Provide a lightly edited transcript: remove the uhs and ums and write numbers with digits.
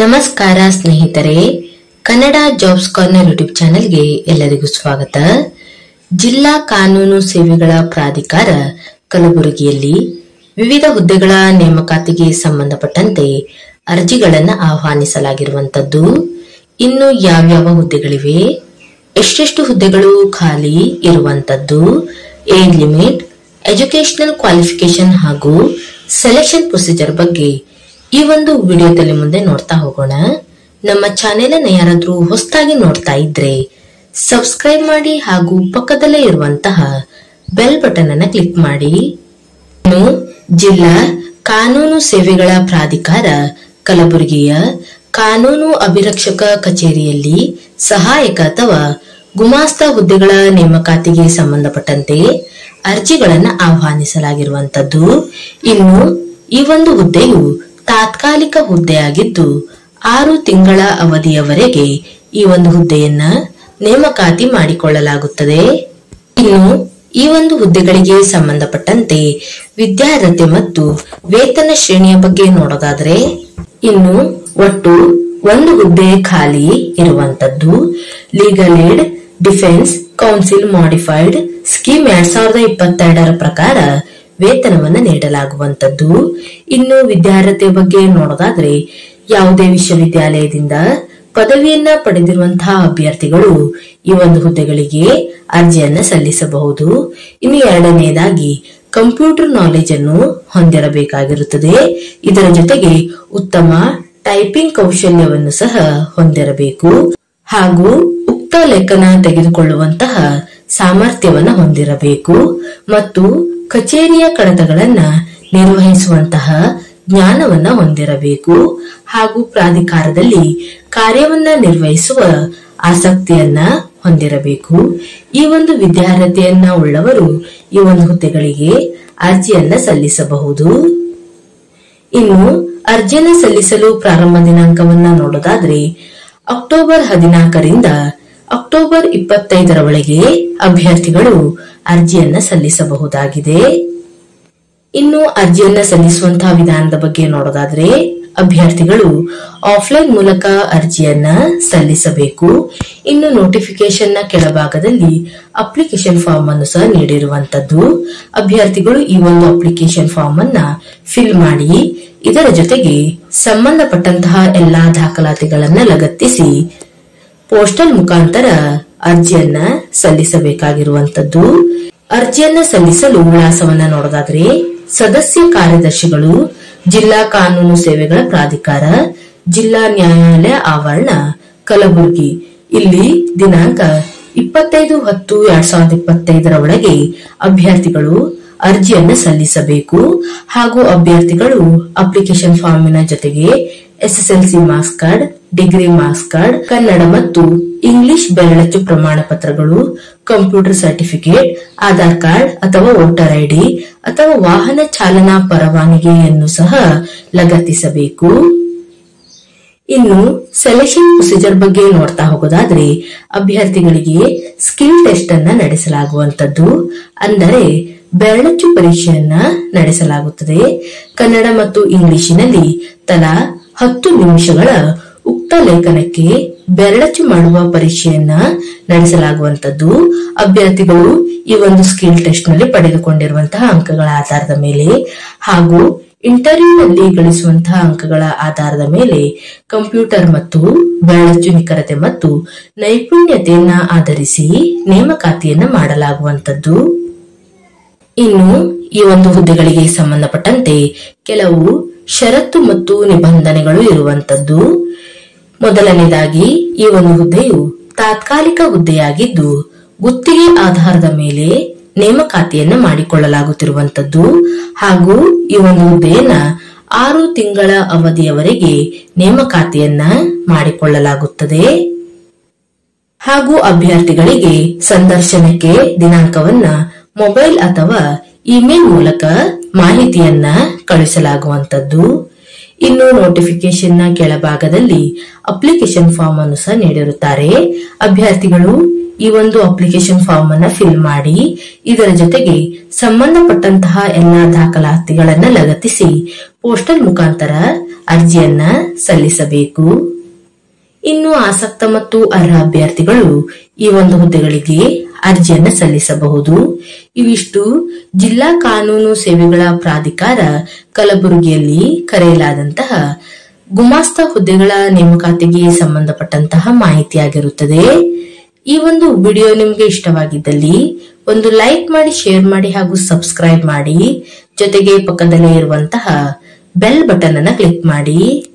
ನಮಸ್ಕಾರ ಸ್ನೇಹಿತರೆ, Kannada jobs corner YouTube ಚಾನೆಲ್ಗೆ ಎಲ್ಲರಿಗೂ ಸ್ವಾಗತ. ಜಿಲ್ಲಾ ಕಾನೂನು ಸೇವೆಗಳ ಪ್ರಾಧಿಕಾರ ಕಲಬುರಗಿಯಲ್ಲಿ ವಿವಿಧ ಹುದ್ದೆಗಳ ನೇಮಕಾತಿಗೆ ಸಂಬಂಧಪಟ್ಟಂತೆ ಅರ್ಜಿಗಳನ್ನು ಆಹ್ವಾನಿಸಲಾಗಿರುವಂತದ್ದು. ಇನ್ನು ಯಾವ್ಯಾವ ಹುದ್ದೆಗಳಿವೆ, ಎಷ್ಟೆಷ್ಟು ಹುದ್ದೆಗಳು ಖಾಲಿ ಇರುವಂತದ್ದು, ಏಜ್ ಲಿಮಿಟ್, ಎಜುಕೇಶನಲ್ ಕ್ವಾಲಿಫಿಕೇಶನ್ ಹಾಗೂ ಸೆಲೆಕ್ಷನ್ ಪ್ರೊಸೀಜರ್ ಬಗ್ಗೆ ಈ ಒಂದು ವಿಡಿಯೋದಲ್ಲಿ ಮುಂದೆ ನೋಡ್ತಾ ಹೋಗೋಣ. ನಮ್ಮ ಚಾನೆಲ್ ಅನ್ನು ಯಾರಾದ್ರೂ ಹೊಸದಾಗಿ ನೋಡ್ತಾ ಇದ್ರೆ ಸಬ್ಸ್ಕ್ರೈಬ್ ಮಾಡಿ ಹಾಗೂ ಪಕ್ಕದಲ್ಲೇ ಇರುವಂತಹ ಬೆಲ್ ಬಟನ್ ಅನ್ನು ಕ್ಲಿಕ್ ಮಾಡಿ. ಇನ್ನು ಜಿಲ್ಲಾ ಕಾನೂನು ಸೇವೆಗಳ ಪ್ರಾಧಿಕಾರ ಕಲಬುರಗಿಯ ಕಾನೂನು ಅಭಿರಕ್ಷಕ ಕಚೇರಿಯಲ್ಲಿ ಸಹಾಯಕ ಅಥವಾ ಗುಮಾಸ್ತ ಹುದ್ದೆಗಳ ನೇಮಕಾತಿಗೆ ಸಂಬಂಧಪಟ್ಟಂತೆ ಅರ್ಜಿಗಳನ್ನು ಆಹ್ವಾನಿಸಲಾಗಿರುವಂತದ್ದು. ಇನ್ನು ಈ ಒಂದು ಹುದ್ದೆಯು ತಾತ್ಕಾಲಿಕ ಹುದ್ದೆಯಾಗಿದ್ದು 6 ತಿಂಗಳ ಅವಧಿಯವರೆಗೆ ಈ ಒಂದು ಹುದ್ದೆಯನ್ನ ನೇಮಕಾತಿ ಮಾಡಿಕೊಳ್ಳಲಾಗುತ್ತದೆ. ಇನ್ನು ಈ ಒಂದು ಹುದ್ದೆಗಳಿಗೆ ಸಂಬಂಧಪಟ್ಟಂತೆ ವಿದ್ಯಾರ್ಹತೆ ಮತ್ತು ವೇತನ ಶ್ರೇಣಿಯ ಬಗ್ಗೆ ನೋಡೋದಾದ್ರೆ, ಇನ್ನು ಒಟ್ಟು 1 ಹುದ್ದೆ ಖಾಲಿ ಇರುವಂತದ್ದು. Legal aid defence counsel modified scheme 2022ರ ಪ್ರಕಾರ ವೇತನವನ್ನು ನೀಡಲಾಗುವಂತದ್ದು. ಇನ್ನು ವಿದ್ಯಾರ್ಹತೆ ಬಗ್ಗೆ ನೋಡೋದಾದ್ರೆ, ಯಾವುದೇ ವಿಶ್ವವಿದ್ಯಾಲಯದಿಂದ ಪದವಿಯನ್ನ ಪಡೆದಿರುವಂತಹ ಅಭ್ಯರ್ಥಿಗಳು ಈ ಒಂದು ಹುದ್ದೆಗಳಿಗೆ ಅರ್ಜಿಯನ್ನ ಸಲ್ಲಿಸಬಹುದು. ಇನ್ನು ಎರಡನೆಯದಾಗಿ ಕಂಪ್ಯೂಟರ್ ನಾಲೆಜ್ ಅನ್ನು ಹೊಂದಿರಬೇಕಾಗಿರುತ್ತದೆ. ಇದರ ಜೊತೆಗೆ ಉತ್ತಮ ಟೈಪಿಂಗ್ ಕೌಶಲ್ಯವನ್ನು ಸಹ ಹೊಂದಿರಬೇಕು ಹಾಗೂ ಉಕ್ತ ಲೇಖನ ತೆಗೆದುಕೊಳ್ಳುವಂತಹ ಸಾಮರ್ಥ್ಯವನ್ನ ಹೊಂದಿರಬೇಕು ಮತ್ತು ಕಚೇರಿಯ ಕಡತಗಳನ್ನ ನಿರ್ವಹಿಸುವಂತಹ ಜ್ಞಾನವನ್ನ ಹೊಂದಿರಬೇಕು ಹಾಗೂ ಪ್ರಾಧಿಕಾರದಲ್ಲಿ ಕಾರ್ಯವನ್ನ ನಿರ್ವಹಿಸುವ ಆಸಕ್ತಿಯನ್ನ ಹೊಂದಿರಬೇಕು. ಈ ಒಂದು ವಿದ್ಯಾರ್ಹತೆಯನ್ನ ಉಳ್ಳವರು ಈ ಒಂದು ಹುದ್ದೆಗಳಿಗೆ ಅರ್ಜಿಯನ್ನ ಸಲ್ಲಿಸಬಹುದು. ಇನ್ನು ಅರ್ಜಿಯನ್ನ ಸಲ್ಲಿಸಲು ಪ್ರಾರಂಭ ದಿನಾಂಕವನ್ನ ನೋಡೋದಾದ್ರೆ, ಅಕ್ಟೋಬರ್ 14ರಿಂದ ಅಕ್ಟೋಬರ್ 25ರವರೆಗೆ ಅಭ್ಯರ್ಥಿಗಳು ಅರ್ಜಿಯನ್ನ ಸಲ್ಲಿಸಬಹುದಾಗಿದೆ. ಇನ್ನು ಅರ್ಜಿಯನ್ನ ಸಲ್ಲಿಸುವಂತಹ ವಿಧಾನದ ಬಗ್ಗೆ ನೋಡೋದಾದ್ರೆ, ಅಭ್ಯರ್ಥಿಗಳು ಆಫ್ಲೈನ್ ಮೂಲಕ ಅರ್ಜಿಯನ್ನ ಸಲ್ಲಿಸಬೇಕು. ಇನ್ನು ನೋಟಿಫಿಕೇಶನ್ ನ ಕೆಳಭಾಗದಲ್ಲಿ ಅಪ್ಲಿಕೇಶನ್ ಫಾರ್ಮ್ ಅನ್ನು ಸಹ ನೀಡಿರುವಂತದ್ದು. ಅಭ್ಯರ್ಥಿಗಳು ಈ ಒಂದು ಅಪ್ಲಿಕೇಶನ್ ಫಾರ್ಮ್ ಅನ್ನ ಫಿಲ್ ಮಾಡಿ ಇದರ ಜೊತೆಗೆ ಸಂಬಂಧಪಟ್ಟಂತಹ ಎಲ್ಲಾ ದಾಖಲಾತಿಗಳನ್ನ ಲಗತ್ತಿಸಿ ಪೋಸ್ಟಲ್ ಮುಖಾಂತರ ಅರ್ಜಿಯನ್ನ ಸಲ್ಲಿಸಬೇಕಾಗಿರುವಂತದ್ದು. ಅರ್ಜಿಯನ್ನ ಸಲ್ಲಿಸಲು ವಿಳಾಸವನ್ನ ನೋಡೋದಾದ್ರೆ, ಸದಸ್ಯ ಕಾರ್ಯದರ್ಶಿಗಳು, ಜಿಲ್ಲಾ ಕಾನೂನು ಸೇವೆಗಳ ಪ್ರಾಧಿಕಾರ, ಜಿಲ್ಲಾ ನ್ಯಾಯಾಲಯ ಆವರಣ ಕಲಬುರಗಿ. ಇಲ್ಲಿ ದಿನಾಂಕ 25/10/2025 ಅಭ್ಯರ್ಥಿಗಳು ಅರ್ಜಿಯನ್ನ ಸಲ್ಲಿಸಬೇಕು ಹಾಗೂ ಅಭ್ಯರ್ಥಿಗಳು ಅಪ್ಲಿಕೇಶನ್ ಫಾರ್ಮಿನ ಜೊತೆಗೆ SSLC marks card, degree marks card, Kannada ಮತ್ತು ಇಂಗ್ಲಿಷ್ ಬೆರಳಚ್ಚು ಪ್ರಮಾಣ ಪತ್ರಗಳು, ಕಂಪ್ಯೂಟರ್ ಸರ್ಟಿಫಿಕೇಟ್, ಆಧಾರ್ ಕಾರ್ಡ್ ಅಥವಾ ವೋಟರ್ ಐಡಿ ಅಥವಾ ವಾಹನ ಚಾಲನಾ ಪರವಾನಗಿಯನ್ನು ಸಹ ಲಗತ್ತಿಸಬೇಕು. ಇನ್ನು ಸೆಲೆಕ್ಷನ್ ಪ್ರೊಸೀಜರ್ ಬಗ್ಗೆ ನೋಡ್ತಾ ಹೋಗೋದಾದ್ರೆ, ಅಭ್ಯರ್ಥಿಗಳಿಗೆ ಸ್ಕಿಲ್ ಟೆಸ್ಟ್ ಅನ್ನ ನಡೆಸಲಾಗುವಂತದ್ದು. ಅಂದರೆ ಬೆರಳಚ್ಚು ಪರೀಕ್ಷೆಯನ್ನ ನಡೆಸಲಾಗುತ್ತದೆ. ಕನ್ನಡ ಮತ್ತು ಇಂಗ್ಲಿಷಿನಲ್ಲಿ ತಲಾ 10 ನಿಮಿಷಗಳ ಉಕ್ತ ಲೇಖನಕ್ಕೆ ಬೆರಳಚ್ಚು ಮಾಡುವ ಪರೀಕ್ಷೆಯನ್ನ ನಡೆಸಲಾಗುವಂತದ್ದು. ಅಭ್ಯರ್ಥಿಗಳು ಈ ಒಂದು ಸ್ಕಿಲ್ ಟೆಸ್ಟ್ ನಲ್ಲಿ ಪಡೆದುಕೊಂಡಿರುವಂತಹ ಅಂಕಗಳ ಆಧಾರದ ಮೇಲೆ ಹಾಗೂ ಇಂಟರ್ವ್ಯೂನಲ್ಲಿ ಗಳಿಸುವಂತಹ ಅಂಕಗಳ ಆಧಾರದ ಮೇಲೆ ಕಂಪ್ಯೂಟರ್ ಮತ್ತು ಬೆರಳಚ್ಚು ನಿಖರತೆ ಮತ್ತು ನೈಪುಣ್ಯತೆಯನ್ನ ಆಧರಿಸಿ ನೇಮಕಾತಿಯನ್ನ ಮಾಡಲಾಗುವಂತದ್ದು. ಇನ್ನು ಈ ಒಂದು ಹುದ್ದೆಗಳಿಗೆ ಸಂಬಂಧಪಟ್ಟಂತೆ ಕೆಲವು ಷರತ್ತು ಮತ್ತು ನಿಬಂಧನೆಗಳು ಇರುವಂತದ್ದು. ಮೊದಲನೇದಾಗಿ, ಈ ಒಂದು ಹುದ್ದೆಯು ತಾತ್ಕಾಲಿಕ ಹುದ್ದೆಯಾಗಿದ್ದು ಗುತ್ತಿಗೆ ಆಧಾರದ ಮೇಲೆ ನೇಮಕಾತಿಯನ್ನ ಮಾಡಿಕೊಳ್ಳಲಾಗುತ್ತಿರುವಂತದ್ದು ಹಾಗೂ ಈ ಒಂದು ಹುದ್ದೆಯನ್ನ 6 ತಿಂಗಳ ಅವಧಿಯವರೆಗೆ ನೇಮಕಾತಿಯನ್ನ ಮಾಡಿಕೊಳ್ಳಲಾಗುತ್ತದೆ ಹಾಗೂ ಅಭ್ಯರ್ಥಿಗಳಿಗೆ ಸಂದರ್ಶನಕ್ಕೆ ದಿನಾಂಕವನ್ನ ಮೊಬೈಲ್ ಅಥವಾ ಇಮೇಲ್ ಮೂಲಕ ಮಾಹಿತಿಯನ್ನ ಕಳುಹಿಸಲಾಗುವಂತದ್ದು. ಇನ್ನು ನೋಟಿಫಿಕೇಶನ್ ನ ಕೆಳಭಾಗದಲ್ಲಿ ಅಪ್ಲಿಕೇಶನ್ ಫಾರ್ಮ್ ಅನ್ನು ಸಹ ನೀಡಿರುತ್ತಾರೆ. ಅಭ್ಯರ್ಥಿಗಳು ಈ ಒಂದು ಅಪ್ಲಿಕೇಶನ್ ಫಾರ್ಮ್ ಅನ್ನ ಫಿಲ್ ಮಾಡಿ ಇದರ ಜೊತೆಗೆ ಸಂಬಂಧಪಟ್ಟಂತಹ ಎಲ್ಲಾ ದಾಖಲಾತಿಗಳನ್ನ ಲಗತ್ತಿಸಿ ಪೋಸ್ಟಲ್ ಮುಖಾಂತರ ಅರ್ಜಿಯನ್ನ ಸಲ್ಲಿಸಬೇಕು. ಇನ್ನು ಆಸಕ್ತ ಮತ್ತು ಅರ್ಹ ಅಭ್ಯರ್ಥಿಗಳು ಈ ಒಂದು ಹುದ್ದೆಗಳಿಗೆ ಅರ್ಜಿಯನ್ನ ಸಲ್ಲಿಸಬಹುದು. ಇವಿಷ್ಟು ಜಿಲ್ಲಾ ಕಾನೂನು ಸೇವೆಗಳ ಪ್ರಾಧಿಕಾರ ಕಲಬುರಗಿಯಲ್ಲಿ ಕರೆಯಲಾದಂತಹ ಗುಮಾಸ್ತ ಹುದ್ದೆಗಳ ನೇಮಕಾತಿಗೆ ಸಂಬಂಧಪಟ್ಟಂತಹ ಮಾಹಿತಿಯಾಗಿರುತ್ತದೆ. ಈ ಒಂದು ವಿಡಿಯೋ ನಿಮಗೆ ಇಷ್ಟವಾಗಿದ್ದಲ್ಲಿ ಒಂದು ಲೈಕ್ ಮಾಡಿ, ಶೇರ್ ಮಾಡಿ ಹಾಗೂ ಸಬ್ಸ್ಕ್ರೈಬ್ ಮಾಡಿ. ಜೊತೆಗೆ ಪಕ್ಕದಲ್ಲೇ ಇರುವಂತಹ ಬೆಲ್ ಬಟನ್ ಅನ್ನ ಕ್ಲಿಕ್ ಮಾಡಿ.